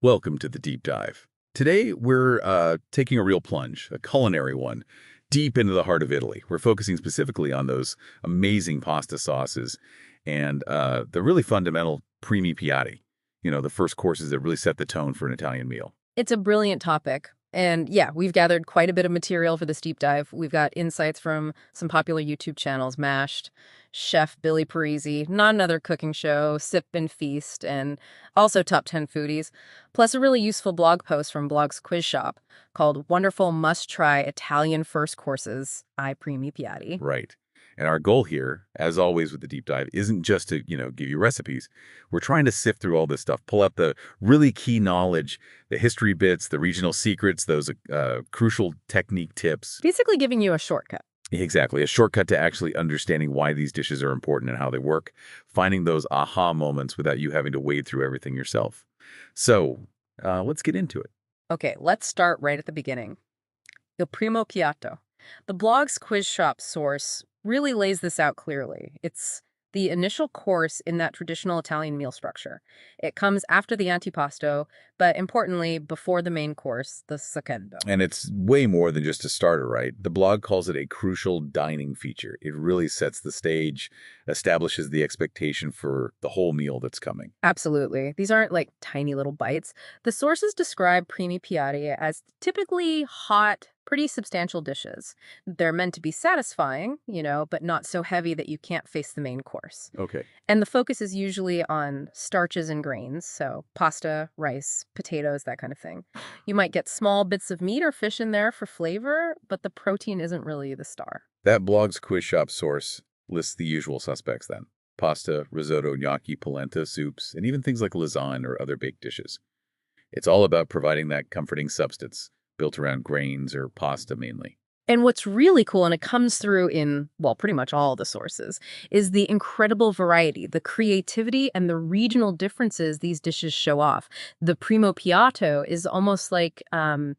Welcome to the deep dive. Today, we're taking a real plunge, a culinary one, deep into the heart of Italy. We're focusing specifically on those amazing pasta sauces and the really fundamental primi piatti, the first courses that really set the tone for an Italian meal. It's a brilliant topic. And yeah, we've gathered quite a bit of material for this deep dive. We've got insights from some popular YouTube channels, Mashed, Chef Billy Parisi, Not Another Cooking Show, Sip and Feast, and also Top 10 Foodies, plus a really useful blog post from Blog's Quiz Shop called Wonderful Must-Try Italian First Courses, I Primi Piatti. Right. And our goal here, as always with the deep dive, isn't just to, give you recipes. We're trying to sift through all this stuff, pull out the really key knowledge, the history bits, the regional secrets, those crucial technique tips. Basically giving you a shortcut. Exactly. A shortcut to actually understanding why these dishes are important and how they work, finding those aha moments without you having to wade through everything yourself. So let's get into it. Okay, let's start right at the beginning. Il primo piatto. The blog's quiz shop source really lays this out clearly. It's the initial course in that traditional Italian meal structure. It comes after the antipasto, but importantly, before the main course, the secondo. And it's way more than just a starter, right? The blog calls it a crucial dining feature. It really sets the stage, establishes the expectation for the whole meal that's coming. Absolutely. These aren't like tiny little bites. The sources describe primi piatti as typically hot, pretty substantial dishes. They're meant to be satisfying, but not so heavy that you can't face the main course. Okay. And the focus is usually on starches and grains, so pasta, rice, potatoes, that kind of thing. You might get small bits of meat or fish in there for flavor, but the protein isn't really the star. That blog's quiz shop source lists the usual suspects then. Pasta, risotto, gnocchi, polenta, soups, and even things like lasagna or other baked dishes. It's all about providing that comforting substance built around grains or pasta mainly. And what's really cool, and it comes through in, well, pretty much all the sources, is the incredible variety, the creativity, and the regional differences these dishes show off. The primo piatto is almost like an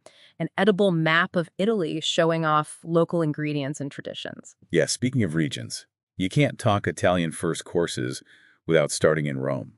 edible map of Italy showing off local ingredients and traditions. Yeah, speaking of regions, you can't talk Italian first courses without starting in Rome.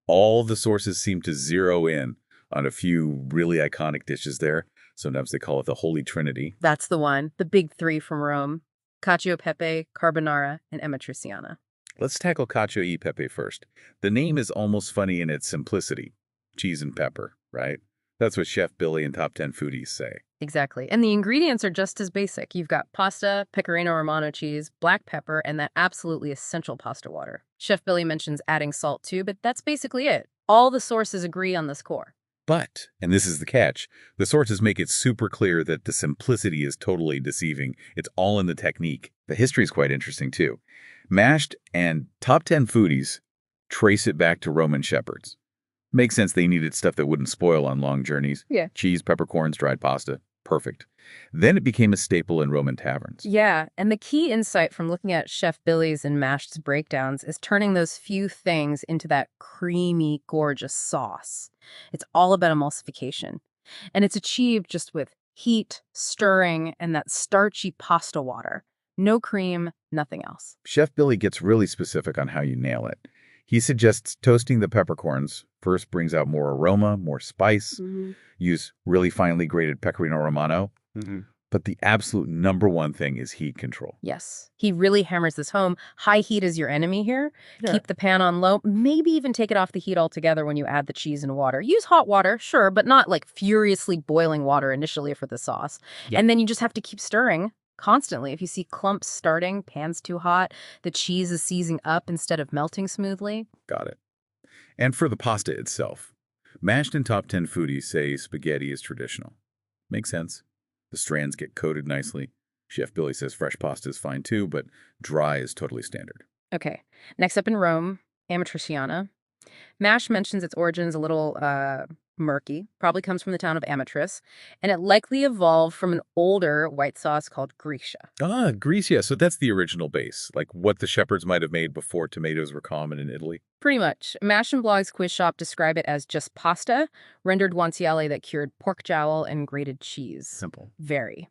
All the sources seem to zero in on a few really iconic dishes there. Sometimes they call it the Holy Trinity. That's the one, the big three from Rome: cacio e pepe, carbonara, and amatriciana. Let's tackle cacio e pepe first. The name is almost funny in its simplicity. Cheese and pepper, right? That's what Chef Billy and Top 10 Foodies say. Exactly. And the ingredients are just as basic. You've got pasta, pecorino romano cheese, black pepper, and that absolutely essential pasta water. Chef Billy mentions adding salt too, but that's basically it. All the sources agree on this core. But, and this is the catch, the sources make it super clear that the simplicity is totally deceiving. It's all in the technique. The history is quite interesting too. Mashed and Top 10 Foodies trace it back to Roman shepherds. Makes sense they needed stuff that wouldn't spoil on long journeys. Yeah. Cheese, peppercorns, dried pasta. Perfect. Then it became a staple in Roman taverns. Yeah, and the key insight from looking at Chef Billy's and Mashed's breakdowns is turning those few things into that creamy, gorgeous sauce. It's all about emulsification. And it's achieved just with heat, stirring, and that starchy pasta water. No cream, nothing else. Chef Billy gets really specific on how you nail it. He suggests toasting the peppercorns first brings out more aroma, more spice. Use really finely grated pecorino romano. But the absolute number one thing is heat control. Yes. He really hammers this home. High heat is your enemy here. Yeah. Keep the pan on low. Maybe even take it off the heat altogether when you add the cheese and water. Use hot water, sure, but not like furiously boiling water initially for the sauce. Yeah. And then you just have to keep stirring constantly. If you see clumps starting, pan's too hot, the cheese is seizing up instead of melting smoothly. Got it. And for the pasta itself, Mashed and Top 10 Foodies say spaghetti is traditional. Makes sense. The strands get coated nicely. Chef Billy says fresh pasta is fine too, but dry is totally standard. Okay. Next up in Rome, amatriciana. Mash mentions its origins a little murky, probably comes from the town of Amatrice, and it likely evolved from an older white sauce called Grecia. Ah, Grecia. So that's the original base, like what the shepherds might have made before tomatoes were common in Italy. Pretty much. Mash and Blog's Quiz Shop describe it as just pasta, rendered guanciale that cured pork jowl and grated cheese. Simple. Very.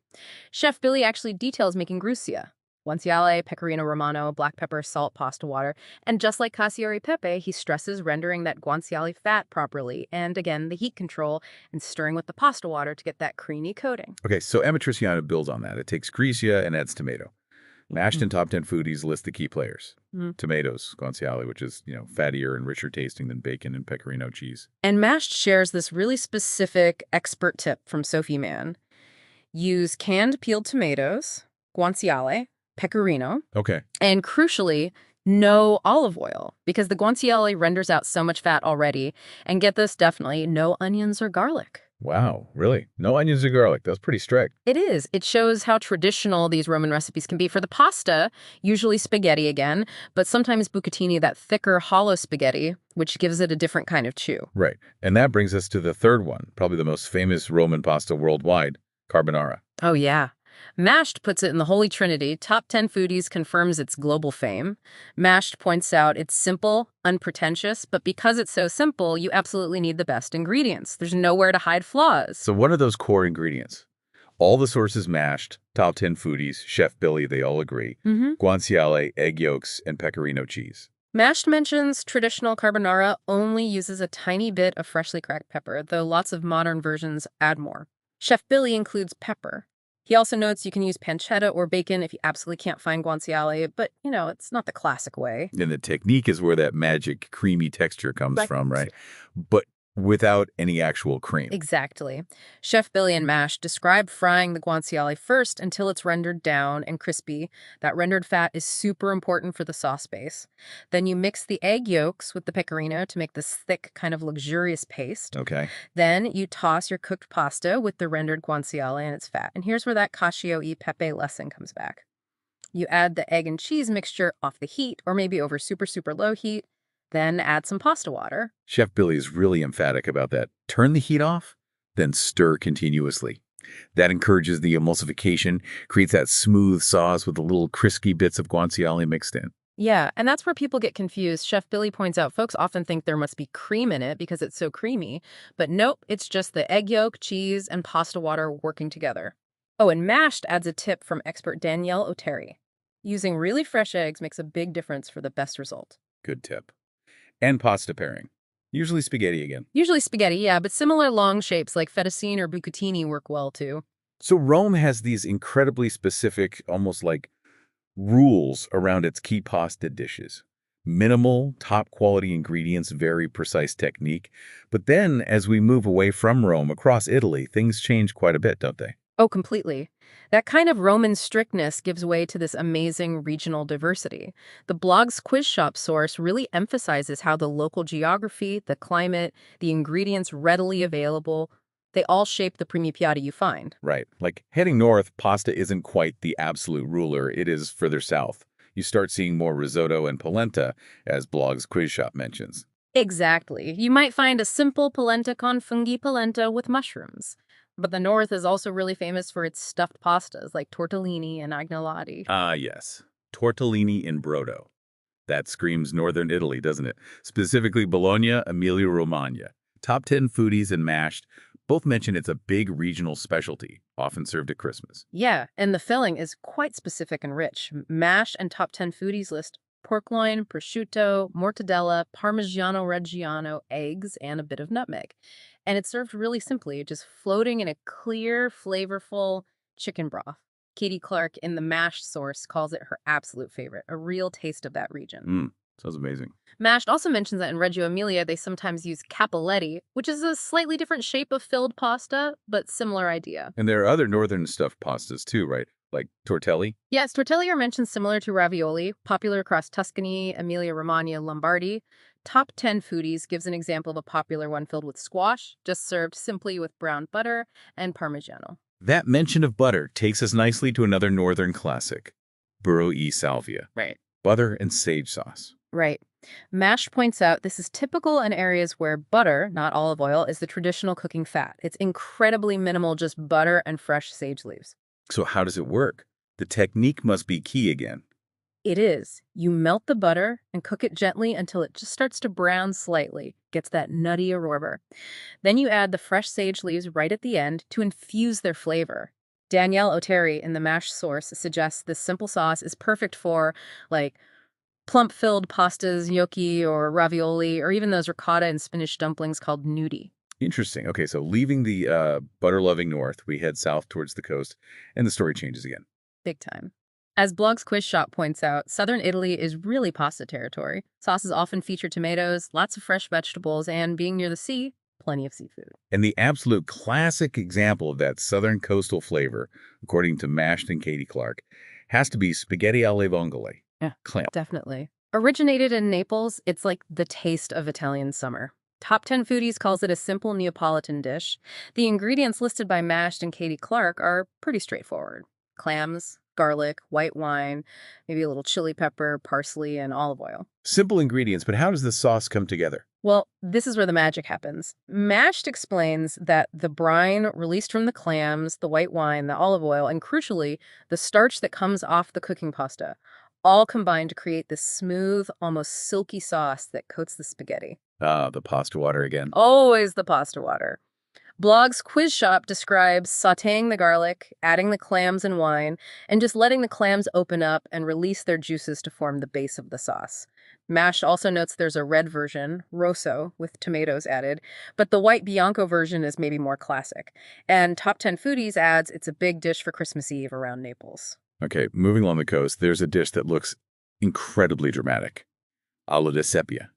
Chef Billy actually details making Grecia. Guanciale, pecorino romano, black pepper, salt, pasta water. And just like cacio e pepe, he stresses rendering that guanciale fat properly, and again, the heat control and stirring with the pasta water to get that creamy coating. Okay, so Amatriciana builds on that. It takes Grisia and adds tomato. Mashed and Top 10 Foodies list the key players. Mm. Tomatoes, guanciale, which is, fattier and richer tasting than bacon and pecorino cheese. And Mashed shares this really specific expert tip from Sophie Mann. Use canned peeled tomatoes, guanciale, pecorino, Okay. and crucially, no olive oil, because the guanciale renders out so much fat already. And get this, definitely, no onions or garlic. Wow, really? No onions or garlic. That's pretty strict. It is. It shows how traditional these Roman recipes can be. For the pasta, usually spaghetti again, but sometimes bucatini, that thicker, hollow spaghetti, which gives it a different kind of chew. Right. And that brings us to the third one, probably the most famous Roman pasta worldwide, carbonara. Oh, yeah. Mashed puts it in the Holy Trinity. Top 10 Foodies confirms its global fame. Mashed points out it's simple, unpretentious, but because it's so simple, you absolutely need the best ingredients. There's nowhere to hide flaws. So what are those core ingredients? All the sources mashed, Top 10 Foodies, Chef Billy, they all agree. Guanciale, egg yolks, and pecorino cheese. Mashed mentions traditional carbonara only uses a tiny bit of freshly cracked pepper, though lots of modern versions add more. Chef Billy includes pepper. He also notes you can use pancetta or bacon if you absolutely can't find guanciale, but, it's not the classic way. And the technique is where that magic creamy texture comes from, right? But without any actual cream. Exactly. Chef Billy and Mashed describe frying the guanciale first until it's rendered down and crispy. That rendered fat is super important for the sauce base. Then you mix the egg yolks with the pecorino to make this thick, kind of luxurious paste. Okay. Then you toss your cooked pasta with the rendered guanciale and its fat. And here's where that cacio e pepe lesson comes back. You add the egg and cheese mixture off the heat, or maybe over super, super low heat. Then add some pasta water. Chef Billy is really emphatic about that. Turn the heat off, then stir continuously. That encourages the emulsification, creates that smooth sauce with the little crispy bits of guanciale mixed in. Yeah, and that's where people get confused. Chef Billy points out folks often think there must be cream in it because it's so creamy. But nope, it's just the egg yolk, cheese, and pasta water working together. Oh, and Mashed adds a tip from expert Danielle Oteri. Using really fresh eggs makes a big difference for the best result. Good tip. And pasta pairing. Usually spaghetti again. Usually spaghetti, yeah, but similar long shapes like fettuccine or bucatini work well too. So Rome has these incredibly specific, almost like rules around its key pasta dishes. Minimal, top-quality ingredients, very precise technique. But then, as we move away from Rome across Italy, things change quite a bit, don't they? Oh, completely. That kind of Roman strictness gives way to this amazing regional diversity. The blog's quiz shop source really emphasizes how the local geography, the climate, the ingredients readily available, they all shape the Primi Piatti you find. Right. Like heading north, pasta isn't quite the absolute ruler. It is further south. You start seeing more risotto and polenta, as blog's quiz shop mentions. Exactly. You might find a simple polenta con funghi polenta with mushrooms. But the North is also really famous for its stuffed pastas like tortellini and agnolotti. Ah, yes. Tortellini in brodo. That screams northern Italy, doesn't it? Specifically Bologna, Emilia-Romagna. Top 10 Foodies and Mashed both mention it's a big regional specialty, often served at Christmas. Yeah, and the filling is quite specific and rich. Mashed and Top 10 Foodies list pork loin, prosciutto, mortadella, parmigiano reggiano, eggs, and a bit of nutmeg. And it's served really simply, just floating in a clear, flavorful chicken broth. Katie Clark in the Mashed source calls it her absolute favorite, a real taste of that region. Sounds amazing. Mashed also mentions that in Reggio Emilia, they sometimes use capelletti, which is a slightly different shape of filled pasta, but similar idea. And there are other northern stuffed pastas too, right? Like tortelli? Yes, tortelli are mentioned similar to ravioli, popular across Tuscany, Emilia-Romagna, Lombardy. Top 10 Foodies gives an example of a popular one filled with squash, just served simply with browned butter and Parmigiano. That mention of butter takes us nicely to another northern classic, burro e salvia. Right. Butter and sage sauce. Right. Mashed points out this is typical in areas where butter, not olive oil, is the traditional cooking fat. It's incredibly minimal, just butter and fresh sage leaves. So how does it work? The technique must be key again. It is. You melt the butter and cook it gently until it just starts to brown slightly, gets that nutty aroma. Then you add the fresh sage leaves right at the end to infuse their flavor. Danielle Oteri in the mash source suggests this simple sauce is perfect for, like, plump-filled pastas, gnocchi, or ravioli, or even those ricotta and spinach dumplings called gnudi. Interesting. Okay, so leaving the butter-loving north, we head south towards the coast, and the story changes again. Big time. As Blog's Quiz Shop points out, southern Italy is really pasta territory. Sauces often feature tomatoes, lots of fresh vegetables, and being near the sea, plenty of seafood. And the absolute classic example of that southern coastal flavor, according to Mashed and Katie Clark, has to be spaghetti alle vongole. Yeah, Clam. definitely. Originated in Naples, it's like the taste of Italian summer. Top 10 Foodies calls it a simple Neapolitan dish. The ingredients listed by Mashed and Katie Clark are pretty straightforward. Clams, garlic, white wine, maybe a little chili pepper, parsley, and olive oil. Simple ingredients, but how does the sauce come together? Well, this is where the magic happens. Mashed explains that the brine released from the clams, the white wine, the olive oil, and crucially, the starch that comes off the cooking pasta, all combine to create this smooth, almost silky sauce that coats the spaghetti. Ah, the pasta water again. Always the pasta water. Blog's Quiz Shop describes sautéing the garlic, adding the clams and wine, and just letting the clams open up and release their juices to form the base of the sauce. Mash also notes there's a red version, rosso, with tomatoes added, but the white bianco version is maybe more classic. And Top 10 Foodies adds it's a big dish for Christmas Eve around Naples. Okay, moving along the coast, there's a dish that looks incredibly dramatic. Alla di sepia.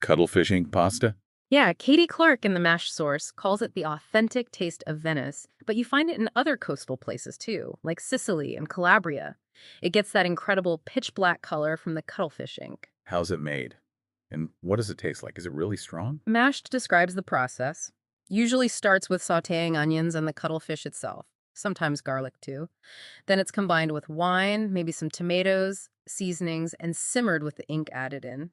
Cuttlefishing pasta? Yeah, Katie Clark in the MASH source calls it the authentic taste of Venice, but you find it in other coastal places too, like Sicily and Calabria. It gets that incredible pitch black color from the cuttlefish ink. How's it made? And what does it taste like? Is it really strong? Mashed describes the process. Usually starts with sautéing onions and the cuttlefish itself, sometimes garlic too. Then it's combined with wine, maybe some tomatoes, seasonings, and simmered with the ink added in.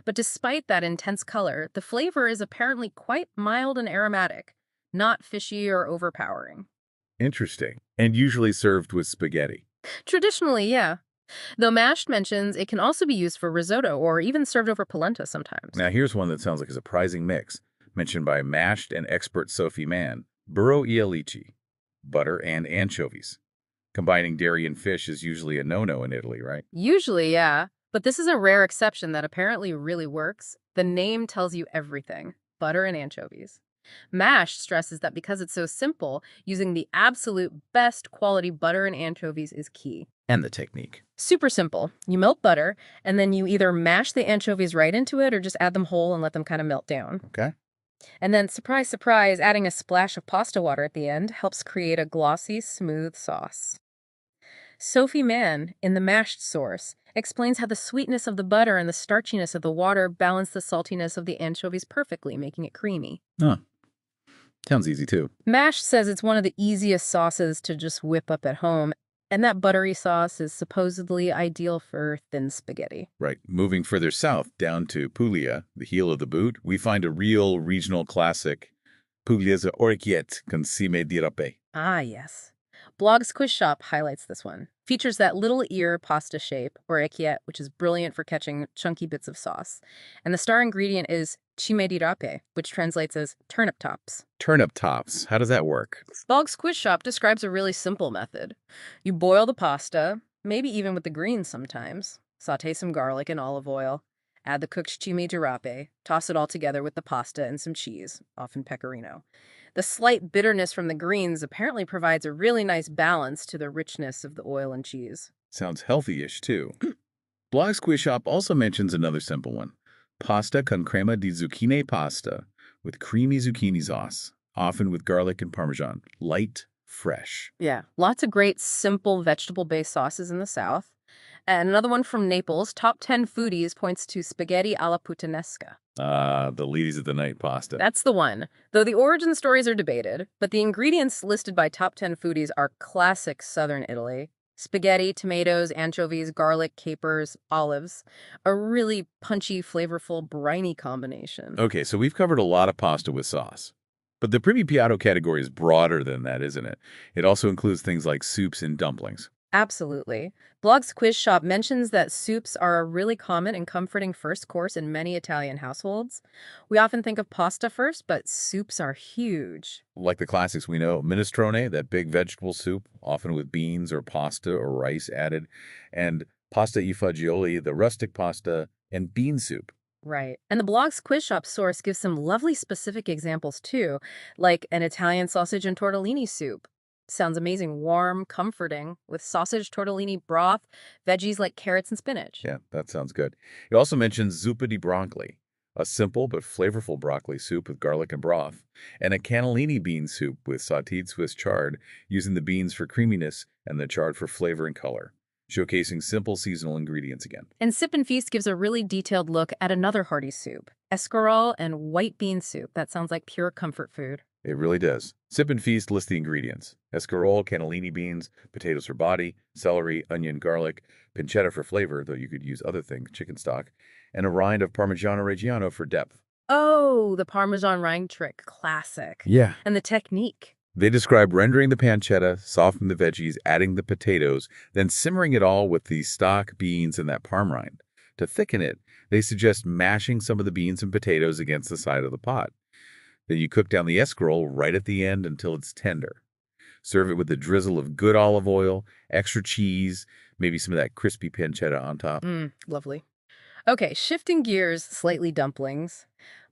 But despite that intense color, the flavor is apparently quite mild and aromatic, not fishy or overpowering. Interesting. And usually served with spaghetti. Traditionally, yeah. Though Mashed mentions it can also be used for risotto or even served over polenta sometimes. Now here's one that sounds like a surprising mix, mentioned by Mashed and expert Sophie Mann. Burro e alici. Butter and anchovies. Combining dairy and fish is usually a no-no in Italy, right? Usually, yeah. But this is a rare exception that apparently really works. The name tells you everything. Butter and anchovies. Mashed stresses that because it's so simple, using the absolute best quality butter and anchovies is key. And the technique. Super simple. You melt butter, and then you either mash the anchovies right into it or just add them whole and let them kind of melt down. Okay. And then, surprise, surprise, adding a splash of pasta water at the end helps create a glossy, smooth sauce. Sophie Mann, in the Mashed source, explains how the sweetness of the butter and the starchiness of the water balance the saltiness of the anchovies perfectly, making it creamy. Huh. Sounds easy too. Mashed says it's one of the easiest sauces to just whip up at home, and that buttery sauce is supposedly ideal for thin spaghetti. Right. Moving further south, down to Puglia, the heel of the boot, we find a real regional classic, Pugliese orecchiette con cime di rape. Ah, yes. Blog's Quiz Shop highlights this one. Features that little ear pasta shape, orecchiette, which is brilliant for catching chunky bits of sauce. And the star ingredient is cime di rape, which translates as turnip tops. Turnip tops. How does that work? Blog's Quiz Shop describes a really simple method. You boil the pasta, maybe even with the greens sometimes. Sauté some garlic and olive oil. Add the cooked cime di rape. Toss it all together with the pasta and some cheese, often pecorino. The slight bitterness from the greens apparently provides a really nice balance to the richness of the oil and cheese. Sounds healthy-ish too. Blog's Quiz Shop also mentions another simple one. Pasta con crema di zucchine pasta with creamy zucchini sauce, often with garlic and parmesan. Light, fresh. Yeah, lots of great, simple vegetable-based sauces in the South. And another one from Naples, Top 10 Foodies points to spaghetti alla puttanesca. Ah, the ladies of the night pasta. That's the one. Though the origin stories are debated, but the ingredients listed by Top 10 Foodies are classic Southern Italy. Spaghetti, tomatoes, anchovies, garlic, capers, olives. A really punchy, flavorful, briny combination. Okay, so we've covered a lot of pasta with sauce. But the Primi Piatto category is broader than that, isn't it? It also includes things like soups and dumplings. Absolutely. Blog's Quiz Shop mentions that soups are a really common and comforting first course in many Italian households. We often think of pasta first, but soups are huge. Like the classics we know, minestrone, that big vegetable soup, often with beans or pasta or rice added, and pasta I fagioli, the rustic pasta, and bean soup. Right. And the blog's Quiz Shop source gives some lovely specific examples too, like an Italian sausage and tortellini soup. Sounds amazing, warm, comforting, with sausage tortellini broth, veggies like carrots and spinach. Yeah, that sounds good. It also mentions zuppa di broccoli, a simple but flavorful broccoli soup with garlic and broth, and a cannellini bean soup with sautéed Swiss chard, using the beans for creaminess and the chard for flavor and color, showcasing simple seasonal ingredients again. And Sip and Feast gives a really detailed look at another hearty soup, escarole and white bean soup. That sounds like pure comfort food. It really does. Sip and Feast lists the ingredients: escarole, cannellini beans, potatoes for body, celery, onion, garlic, pancetta for flavor, though you could use other things, chicken stock, and a rind of Parmigiano Reggiano for depth. Oh, the Parmesan rind trick, classic. Yeah. And the technique. They describe rendering the pancetta, softening the veggies, adding the potatoes, then simmering it all with the stock, beans, and that parm rind. To thicken it, they suggest mashing some of the beans and potatoes against the side of the pot. Then you cook down the escarole right at the end until it's tender. Serve it with a drizzle of good olive oil, extra cheese, maybe some of that crispy pancetta on top. Lovely. Okay, shifting gears slightly dumplings.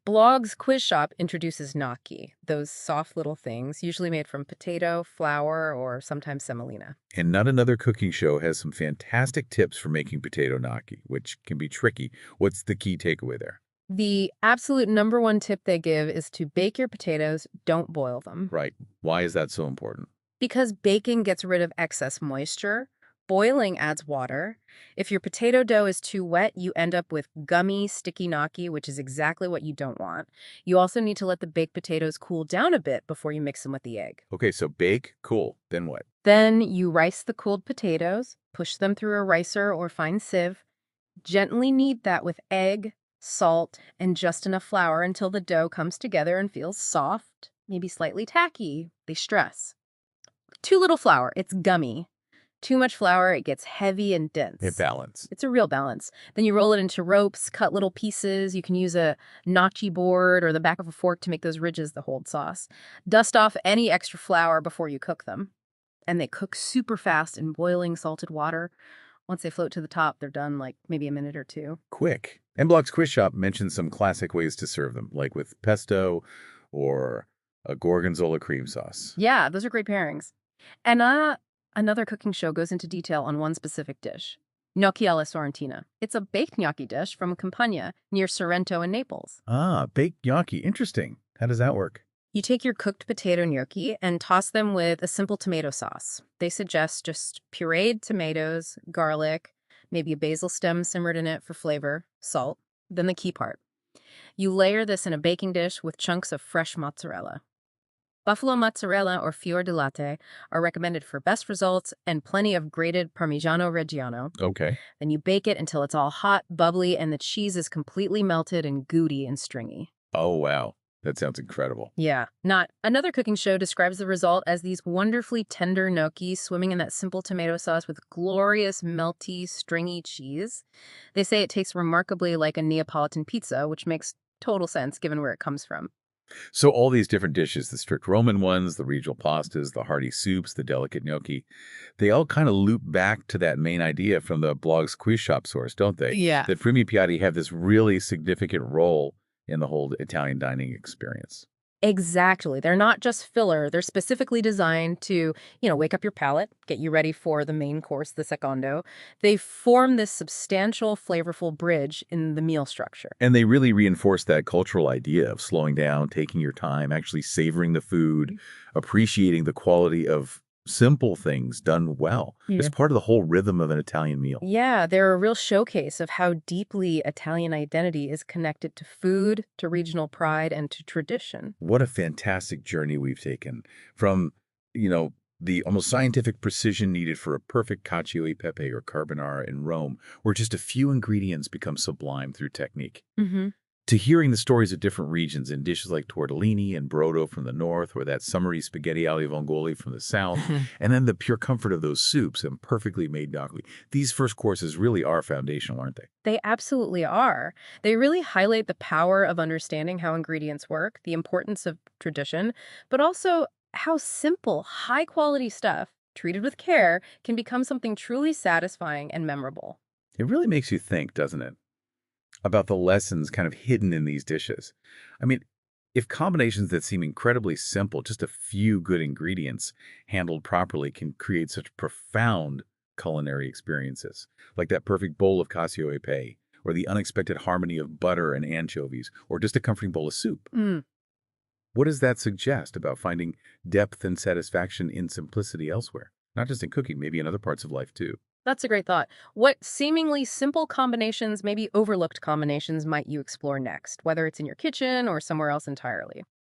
Blog's Quiz Shop introduces gnocchi, those soft little things, usually made from potato, flour, or sometimes semolina. And Not Another Cooking Show has some fantastic tips for making potato gnocchi, which can be tricky. What's the key takeaway there? The absolute number one tip they give is to bake your potatoes, don't boil them. Right. Why is that so important? Because baking gets rid of excess moisture, boiling adds water. If your potato dough is too wet, you end up with gummy, sticky gnocchi, which is exactly what you don't want. You also need to let the baked potatoes cool down a bit before you mix them with the egg. Okay, so bake, cool. Then what? Then you rice the cooled potatoes, push them through a ricer or fine sieve, gently knead that with egg, salt, and just enough flour until the dough comes together and feels soft, maybe slightly tacky. They stress. Too little flour, it's gummy. Too much flour, it gets heavy and dense. A balance. It's a real balance. Then you roll it into ropes, cut little pieces. You can use a gnocchi board or the back of a fork to make those ridges that hold sauce. Dust off any extra flour before you cook them. And they cook super fast in boiling salted water. Once they float to the top, they're done like maybe a minute or two. Quick. And Block's Quiz Shop mentions some classic ways to serve them, like with pesto or a gorgonzola cream sauce. Yeah, those are great pairings. And another cooking show goes into detail on one specific dish, gnocchi alla sorrentina. It's a baked gnocchi dish from Campania near Sorrento in Naples. Ah, baked gnocchi. Interesting. How does that work? You take your cooked potato gnocchi and toss them with a simple tomato sauce. They suggest just pureed tomatoes, garlic, maybe a basil stem simmered in it for flavor, salt. Then the key part. You layer this in a baking dish with chunks of fresh mozzarella. Buffalo mozzarella or fior di latte are recommended for best results, and plenty of grated Parmigiano Reggiano. Okay. Then you bake it until it's all hot, bubbly, and the cheese is completely melted and gooey and stringy. Oh, wow. That sounds incredible. Yeah. Not Another cooking show describes the result as these wonderfully tender gnocchi swimming in that simple tomato sauce with glorious, melty, stringy cheese. They say it tastes remarkably like a Neapolitan pizza, which makes total sense given where it comes from. So all these different dishes, the strict Roman ones, the regional pastas, the hearty soups, the delicate gnocchi, they all kind of loop back to that main idea from the blog's Quiz Shop source, don't they? Yeah. That Primi Piatti have this really significant role in the whole Italian dining experience. Exactly. They're not just filler. They're specifically designed to, wake up your palate, get you ready for the main course, the secondo. They form this substantial, flavorful bridge in the meal structure. And they really reinforce that cultural idea of slowing down, taking your time, actually savoring the food, appreciating the quality of simple things done well. Yeah. It's part of the whole rhythm of an Italian meal. Yeah, they're a real showcase of how deeply Italian identity is connected to food, to regional pride, and to tradition. What a fantastic journey we've taken from, the almost scientific precision needed for a perfect cacio e pepe or carbonara in Rome, where just a few ingredients become sublime through technique. Mm-hmm. To hearing the stories of different regions in dishes like tortellini and brodo from the north, or that summery spaghetti alle vongole from the south, and then the pure comfort of those soups and perfectly made gnocchi. These first courses really are foundational, aren't they? They absolutely are. They really highlight the power of understanding how ingredients work, the importance of tradition, but also how simple, high quality stuff, treated with care, can become something truly satisfying and memorable. It really makes you think, doesn't it, about the lessons kind of hidden in these dishes. I mean, if combinations that seem incredibly simple, just a few good ingredients handled properly, can create such profound culinary experiences, like that perfect bowl of cassio e pepe, or the unexpected harmony of butter and anchovies, or just a comforting bowl of soup. Mm. What does that suggest about finding depth and satisfaction in simplicity elsewhere? Not just in cooking, maybe in other parts of life too. That's a great thought. What seemingly simple combinations, maybe overlooked combinations, might you explore next, whether it's in your kitchen or somewhere else entirely?